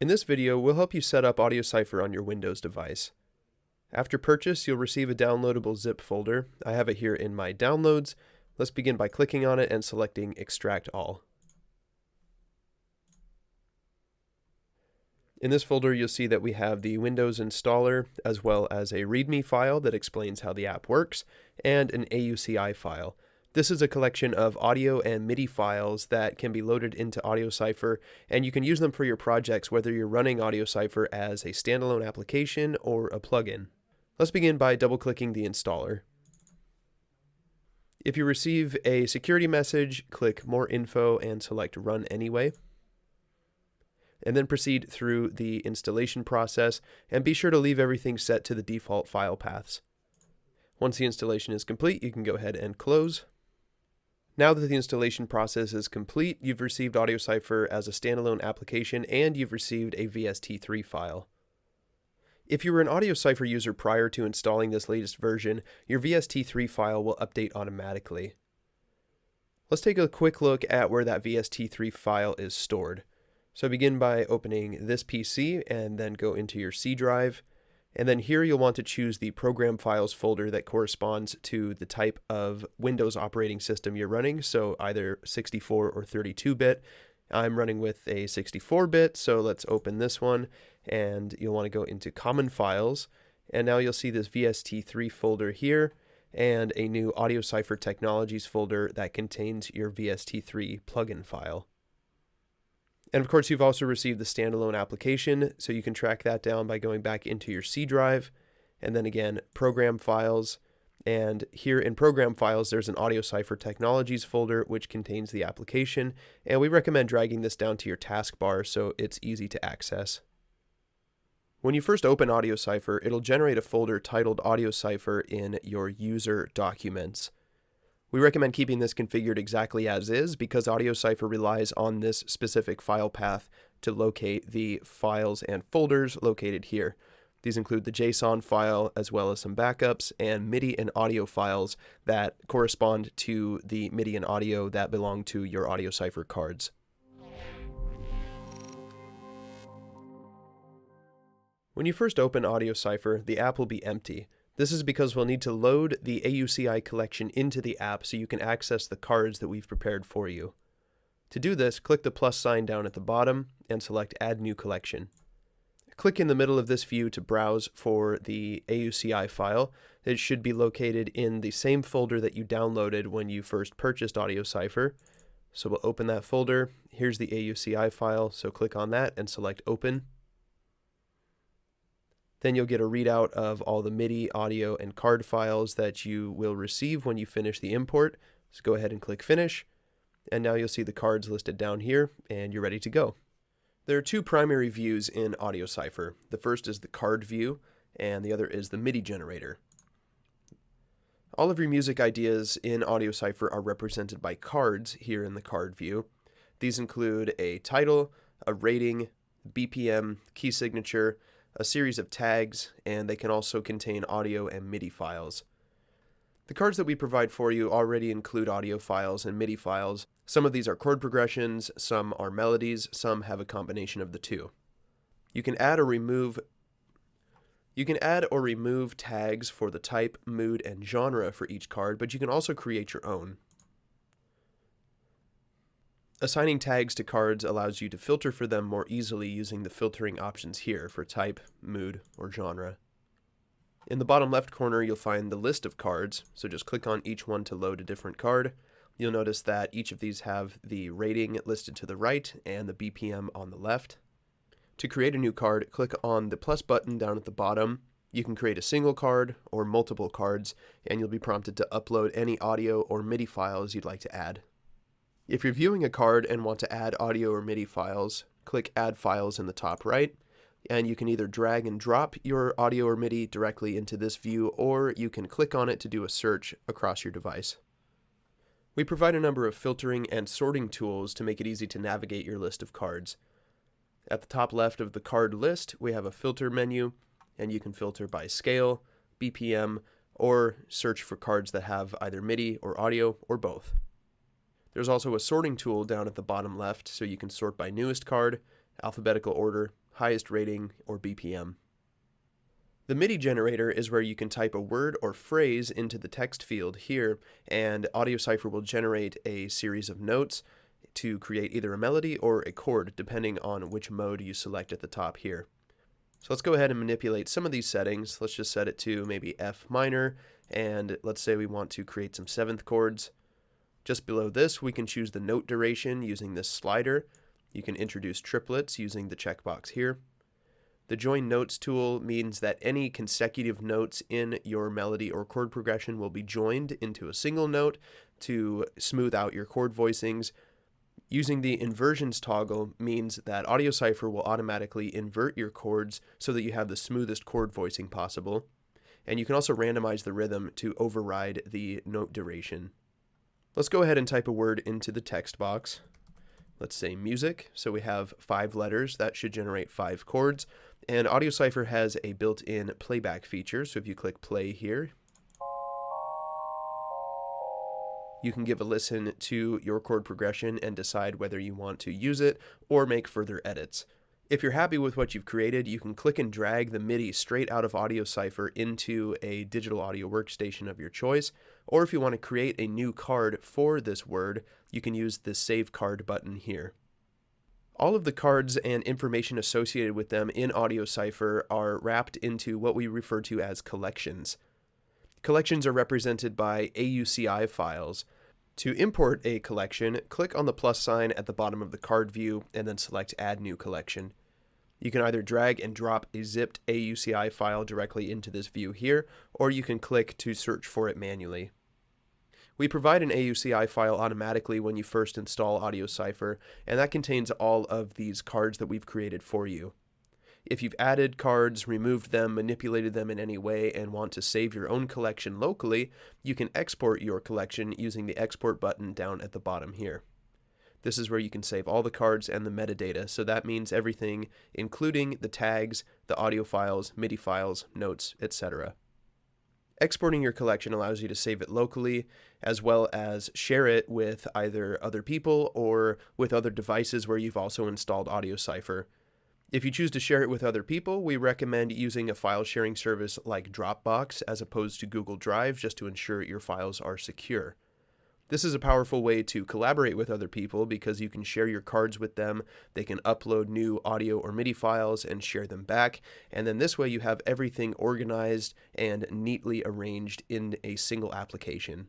In this video, we'll help you set up AudioCipher on your Windows device. After purchase, you'll receive a downloadable zip folder. I have it here in my downloads. Let's begin by clicking on it and selecting Extract All. In this folder, you'll see that we have the Windows installer, as well as a README file that explains how the app works, and an AUCI file. This is a collection of audio and MIDI files that can be loaded into AudioCipher, and you can use them for your projects whether you're running AudioCipher as a standalone application or a plugin. Let's begin by double-clicking the installer. If you receive a security message, click More Info and select Run Anyway. And then proceed through the installation process, and be sure to leave everything set to the default file paths. Once the installation is complete, you can go ahead and close. Now that the installation process is complete, you've received AudioCipher as a standalone application and you've received a VST3 file. If you were an AudioCipher user prior to installing this latest version, your VST3 file will update automatically. Let's take a quick look at where that VST3 file is stored. So begin by opening this PC and then go into your C drive. And then here you'll want to choose the Program Files folder that corresponds to the type of Windows operating system you're running, so either 64 or 32-bit. I'm running with a 64-bit, so let's open this one, and you'll want to go into Common Files, and now you'll see this VST3 folder here, and a new AudioCipher Technologies folder that contains your VST3 plugin file. And of course, you've also received the standalone application, so you can track that down by going back into your C drive, and then again, Program Files. And here in Program Files, there's an AudioCipher Technologies folder, which contains the application, and we recommend dragging this down to your taskbar so it's easy to access. When you first open AudioCipher, it'll generate a folder titled AudioCipher in your user documents. We recommend keeping this configured exactly as is because AudioCipher relies on this specific file path to locate the files and folders located here. These include the JSON file as well as some backups and MIDI and audio files that correspond to the MIDI and audio that belong to your AudioCipher cards. When you first open AudioCipher, the app will be empty. This is because we'll need to load the AUCI collection into the app so you can access the cards that we've prepared for you. To do this, click the plus sign down at the bottom and select Add New Collection. Click in the middle of this view to browse for the AUCI file. It should be located in the same folder that you downloaded when you first purchased AudioCipher. So we'll open that folder. Here's the AUCI file, so click on that and select Open. Then you'll get a readout of all the MIDI, audio, and card files that you will receive when you finish the import. So go ahead and click Finish. And now you'll see the cards listed down here, and you're ready to go. There are two primary views in AudioCipher. The first is the card view, and the other is the MIDI generator. All of your music ideas in AudioCipher are represented by cards here in the card view. These include a title, a rating, BPM, key signature, a series of tags, and they can also contain audio and MIDI files. The cards that we provide for you already include audio files and MIDI files. Some of these are chord progressions, some are melodies, some have a combination of the two. You can add or remove tags for the type, mood, and genre for each card, but you can also create your own. Assigning tags to cards allows you to filter for them more easily using the filtering options here for type, mood, or genre. In the bottom left corner, you'll find the list of cards, so just click on each one to load a different card. You'll notice that each of these have the rating listed to the right and the BPM on the left. To create a new card, click on the plus button down at the bottom. You can create a single card or multiple cards, and you'll be prompted to upload any audio or MIDI files you'd like to add. If you're viewing a card and want to add audio or MIDI files, click Add Files in the top right, and you can either drag and drop your audio or MIDI directly into this view, or you can click on it to do a search across your device. We provide a number of filtering and sorting tools to make it easy to navigate your list of cards. At the top left of the card list, we have a filter menu, and you can filter by scale, BPM, or search for cards that have either MIDI or audio or both. There's also a sorting tool down at the bottom left, so you can sort by newest card, alphabetical order, highest rating, or BPM. The MIDI generator is where you can type a word or phrase into the text field here, and AudioCipher will generate a series of notes to create either a melody or a chord, depending on which mode you select at the top here. So let's go ahead and manipulate some of these settings. Let's just set it to maybe F minor, and let's say we want to create some seventh chords. Just below this, we can choose the note duration using this slider. You can introduce triplets using the checkbox here. The Join Notes tool means that any consecutive notes in your melody or chord progression will be joined into a single note to smooth out your chord voicings. Using the inversions toggle means that AudioCipher will automatically invert your chords so that you have the smoothest chord voicing possible. And you can also randomize the rhythm to override the note duration. Let's go ahead and type a word into the text box. Let's say music. So we have 5 letters. That should generate 5 chords. And AudioCipher has a built-in playback feature. So if you click play here, you can give a listen to your chord progression and decide whether you want to use it or make further edits. If you're happy with what you've created, you can click and drag the MIDI straight out of AudioCipher into a digital audio workstation of your choice. Or if you want to create a new card for this word, you can use the Save Card button here. All of the cards and information associated with them in AudioCipher are wrapped into what we refer to as collections. Collections are represented by AUCI files. To import a collection, click on the plus sign at the bottom of the card view and then select Add New Collection. You can either drag and drop a zipped AUCI file directly into this view here, or you can click to search for it manually. We provide an AUCI file automatically when you first install AudioCipher, and that contains all of these cards that we've created for you. If you've added cards, removed them, manipulated them in any way, and want to save your own collection locally, you can export your collection using the export button down at the bottom here. This is where you can save all the cards and the metadata, so that means everything, including the tags, the audio files, MIDI files, notes, etc. Exporting your collection allows you to save it locally, as well as share it with either other people or with other devices where you've also installed AudioCipher. If you choose to share it with other people, we recommend using a file sharing service like Dropbox as opposed to Google Drive, just to ensure your files are secure. This is a powerful way to collaborate with other people because you can share your cards with them, they can upload new audio or MIDI files and share them back, and then this way you have everything organized and neatly arranged in a single application.